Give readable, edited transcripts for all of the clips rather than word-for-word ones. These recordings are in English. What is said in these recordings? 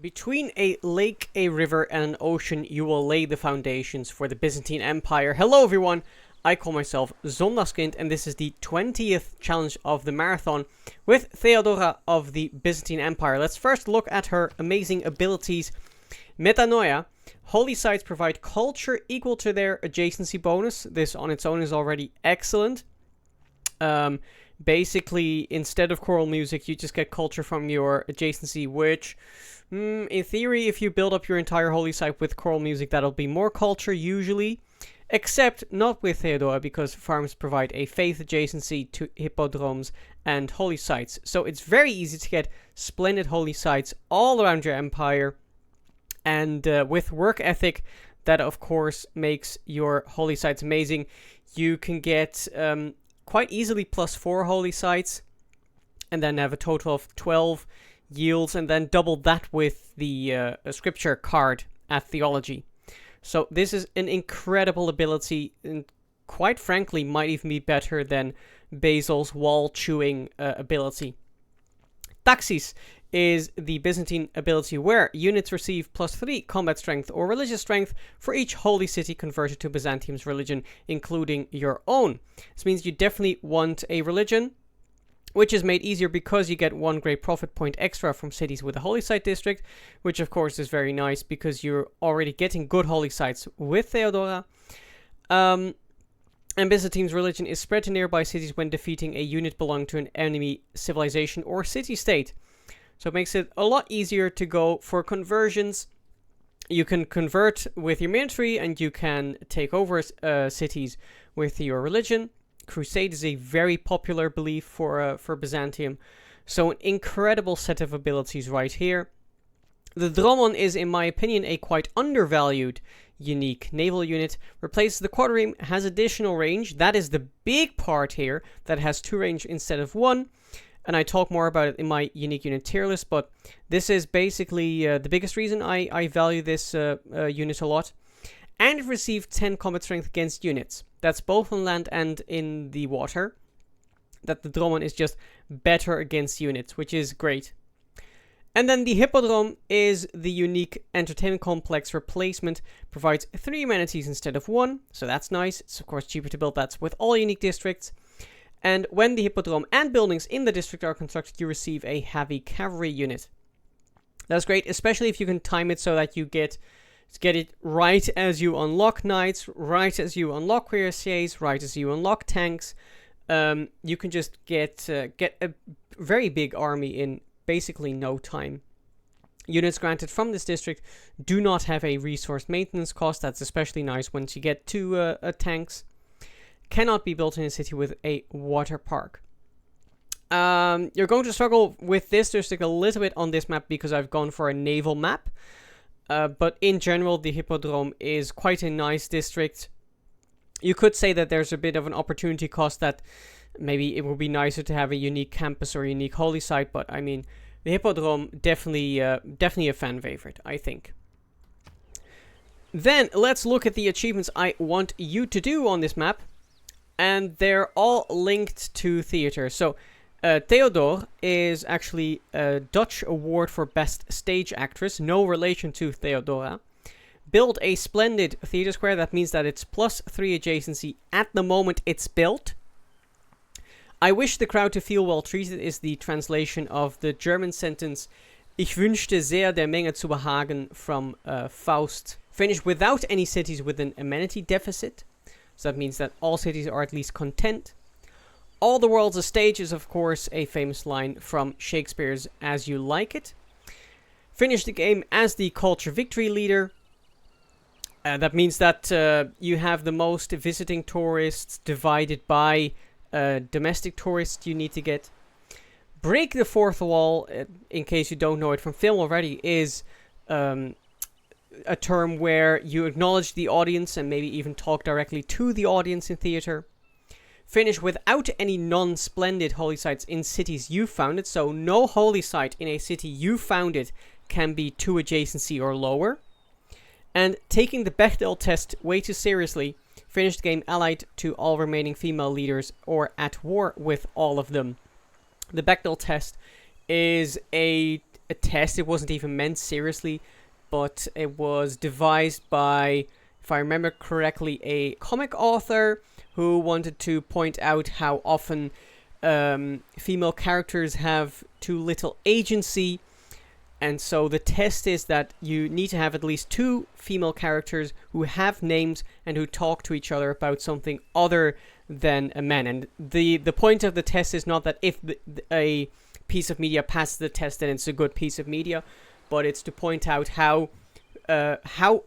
Between a lake, a river, and an ocean, you will lay the foundations for the Byzantine Empire. Hello everyone, I call myself Zondagskind, and this is the 20th challenge of the marathon with Theodora of the Byzantine Empire. Let's first look at her amazing abilities. Metanoia. Holy sites provide culture equal to their adjacency bonus. This on its own is already excellent. Basically, instead of choral music, you just get culture from your adjacency, which, in theory, if you build up your entire holy site with choral music, that'll be more culture, usually. Except not with Theodora, because farms provide a faith adjacency to hippodromes and holy sites. So it's very easy to get splendid holy sites all around your empire. And with work ethic, that of course makes your holy sites amazing. You can get quite easily +4 holy sites, and then have a total of 12 yields, and then double that with the scripture card at theology. So this is an incredible ability, and quite frankly might even be better than Basil's wall-chewing ability. Taxis is the Byzantine ability where units receive +3 combat strength or religious strength for each holy city converted to Byzantium's religion, including your own. This means you definitely want a religion, which is made easier because you get 1 great prophet point extra from cities with a holy site district, which of course is very nice because you're already getting good holy sites with Theodora. And Byzantine's religion is spread to nearby cities when defeating a unit belonging to an enemy civilization or city-state. So it makes it a lot easier to go for conversions. You can convert with your military, and you can take over cities with your religion. Crusade is a very popular belief for Byzantium. So an incredible set of abilities right here. The Dromon is, in my opinion, a quite undervalued unique naval unit. Replaces the quadrireme, has additional range. That is the big part here, that has 2 range instead of 1. And I talk more about it in my unique unit tier list, but this is basically the biggest reason I value this unit a lot. And it received 10 combat strength against units. That's both on land and in the water. That the Dromon is just better against units, which is great. And then the Hippodrome is the unique entertainment complex replacement. Provides 3 amenities instead of 1, so that's nice. It's of course cheaper to build that with all unique districts. And when the Hippodrome and buildings in the district are constructed, you receive a heavy cavalry unit. That's great, especially if you can time it so that you get it right as you unlock knights, right as you unlock cuirassiers, right as you unlock tanks. You can just get a very big army in basically no time. Units granted from this district do not have a resource maintenance cost. That's especially nice once you get to tanks. Cannot be built in a city with a water park. You're going to struggle with this district a little bit on this map because I've gone for a naval map. But in general, the Hippodrome is quite a nice district. You could say that there's a bit of an opportunity cost, that maybe it would be nicer to have a unique campus or a unique holy site. But I mean, the Hippodrome definitely a fan favorite, I think. Then let's look at the achievements I want you to do on this map. And they're all linked to theater. So, Theodore is actually a Dutch award for Best Stage Actress. No relation to Theodora. Build a splendid theater square. That means that it's +3 adjacency at the moment it's built. I wish the crowd to feel well treated is the translation of the German sentence Ich wünschte sehr der Menge zu behagen from Faust. Finished without any cities with an amenity deficit. So that means that all cities are at least content. All the world's a stage is, of course, a famous line from Shakespeare's As You Like It. Finish the game as the culture victory leader. That means that you have the most visiting tourists divided by domestic tourists you need to get. Break the fourth wall, in case you don't know it from film already, is a term where you acknowledge the audience and maybe even talk directly to the audience in theater. Finish without any non-splendid holy sites in cities you founded, so no holy site in a city you founded can be 2 adjacency or lower. And taking the Bechdel test way too seriously, finish the game allied to all remaining female leaders or at war with all of them. The Bechdel test is a a test. It wasn't even meant seriously, but it was devised by, if I remember correctly, a comic author who wanted to point out how often female characters have too little agency. And so the test is that you need to have at least 2 female characters who have names and who talk to each other about something other than a man. And the point of the test is not that if a piece of media passes the test, then it's a good piece of media, but it's to point out how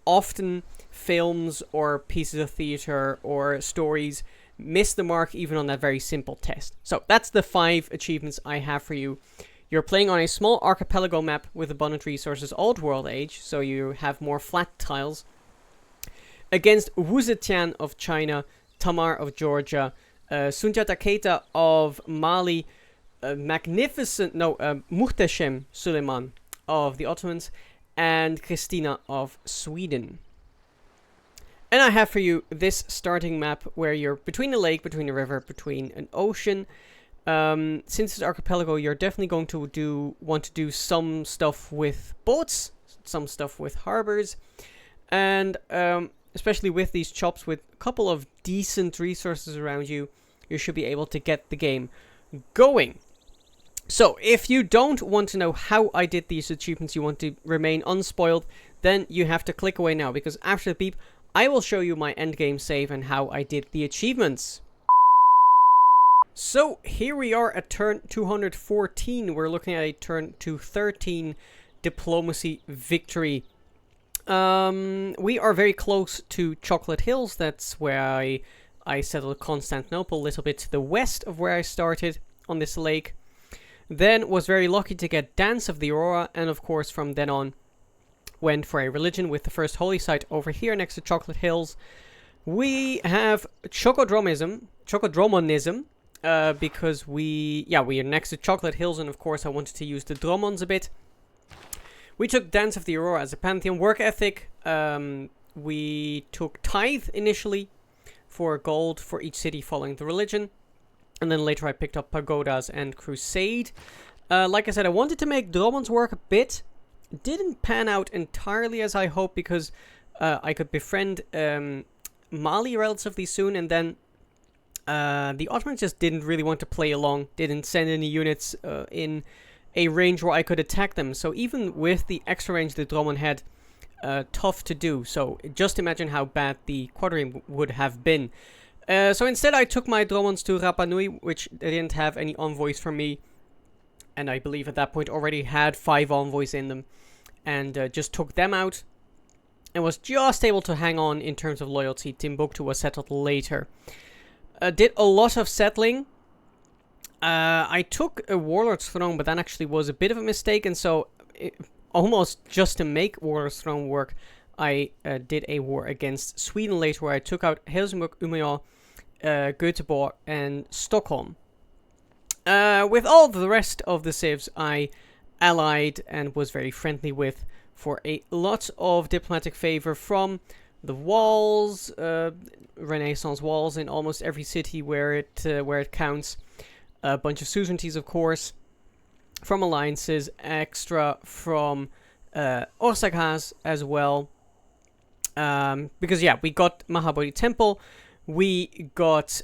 often films or pieces of theater or stories miss the mark even on that very simple test. So that's the 5 achievements I have for you. You're playing on a small archipelago map with abundant resources, old world age, so you have more flat tiles, against Zetian of China, Tamar of Georgia, Sundiata Keita of Mali, Muhteşem Suleiman of the Ottomans, and Kristina of Sweden. And I have for you this starting map where you're between a lake, between a river, between an ocean. Since it's archipelago, you're definitely going to want to do some stuff with boats, some stuff with harbors, and especially with these chops with a couple of decent resources around you, you should be able to get the game going. So if you don't want to know how I did these achievements, you want to remain unspoiled, then you have to click away now, because after the beep, I will show you my endgame save and how I did the achievements. So here we are at turn 214. We're looking at a turn 213 diplomacy victory. We are very close to Chocolate Hills. That's where I settled Constantinople, a little bit to the west of where I started on this lake. Then was very lucky to get Dance of the Aurora, and of course from then on went for a religion with the first holy site over here next to Chocolate Hills. We have Chocodramonism, because we are next to Chocolate Hills, and of course I wanted to use the Dromons a bit. We took Dance of the Aurora as a pantheon. Work ethic, we took Tithe initially for gold for each city following the religion, and then later I picked up Pagodas and Crusade. Like I said, I wanted to make Dromons work a bit. Didn't pan out entirely as I hoped, because I could befriend Mali relatively soon, and then the Ottomans just didn't really want to play along, didn't send any units in a range where I could attack them. So even with the extra range the Dromon had, tough to do. So just imagine how bad the quadrime would have been. So instead I took my Dromons to Rapa Nui, which they didn't have any envoys from me. And I believe at that point already had 5 envoys in them. And just took them out. And was just able to hang on in terms of loyalty. Timbuktu was settled later. Did a lot of settling. I took a Warlord's Throne, but that actually was a bit of a mistake. And so, almost just to make Warlord's Throne work, I did a war against Sweden later, where I took out Helsingborg, Umeå, Göteborg, and Stockholm. With all the rest of the civs, I allied and was very friendly with for a lot of diplomatic favor from the walls, Renaissance walls in almost every city where it counts. A bunch of suzerainties, of course, from alliances, extra from Orsaghas as well. Because yeah, we got Mahabodhi Temple, we got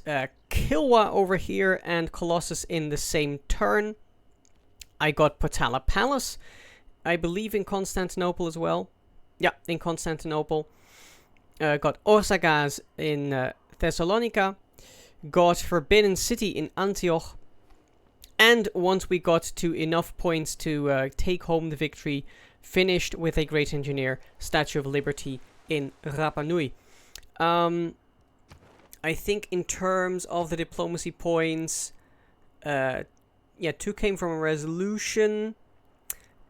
Kilwa over here, and Colossus in the same turn. I got Potala Palace, I believe in Constantinople as well. Yeah, in Constantinople. Got Orsaghas in Thessalonica. Got Forbidden City in Antioch. And once we got to enough points to take home the victory, finished with a Great Engineer, Statue of Liberty in Rapa Nui. I think in terms of the diplomacy points, 2 came from a resolution,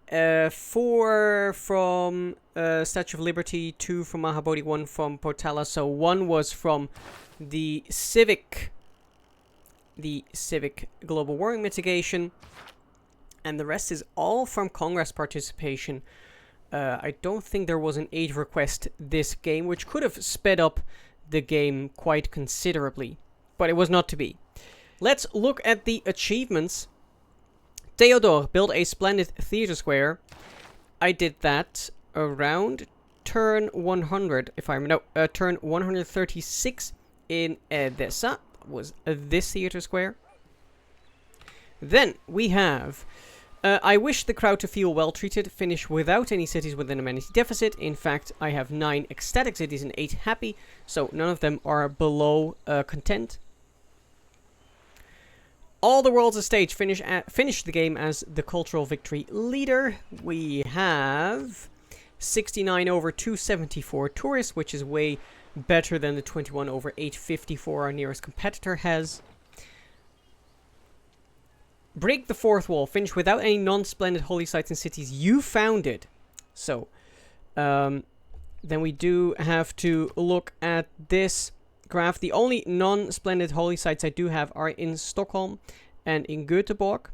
4 from Statue of Liberty, 2 from Mahabodhi, 1 from Potala. So 1 was from the civic global warming mitigation, and the rest is all from Congress participation. I don't think there was an aid request this game, which could have sped up the game quite considerably, but it was not to be. Let's look at the achievements. Theodore, build a splendid theater square. I did that around turn 100, if I remember. No, turn 136 in Edessa was this theater square. Then we have... I wish the crowd to feel well treated. Finish without any cities with an amenity deficit. In fact, I have 9 ecstatic cities and 8 happy, so none of them are below content. All the world's a stage. Finish the game as the cultural victory leader. We have 69 over 274 tourists, which is way better than the 21 over 854 our nearest competitor has. Break the fourth wall. Finish without any non-splendid holy sites and cities you founded. So, then we do have to look at this graph. The only non-splendid holy sites I do have are in Stockholm and in Göteborg.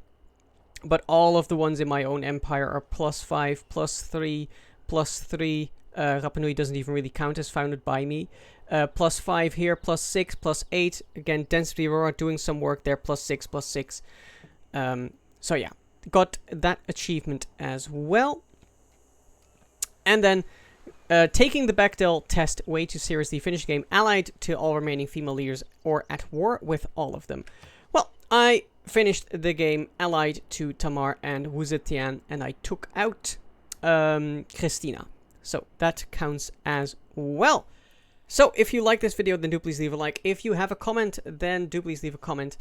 But all of the ones in my own empire are +5, +3, +3. Rapa Nui doesn't even really count as founded by me. +5 here, +6, +8. Again, Density Aurora doing some work there, +6, +6. So yeah, got that achievement as well. And then, taking the Bechdel test way too seriously, finish the game allied to all remaining female leaders or at war with all of them. Well, I finished the game allied to Tamar and Zetian, and I took out Kristina. So that counts as well. So if you like this video, then do please leave a like. If you have a comment, then do please leave a comment.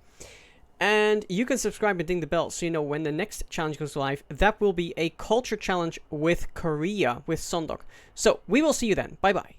And you can subscribe and ding the bell so you know when the next challenge goes live. That will be a culture challenge with Korea, with Sondok. So we will see you then. Bye bye.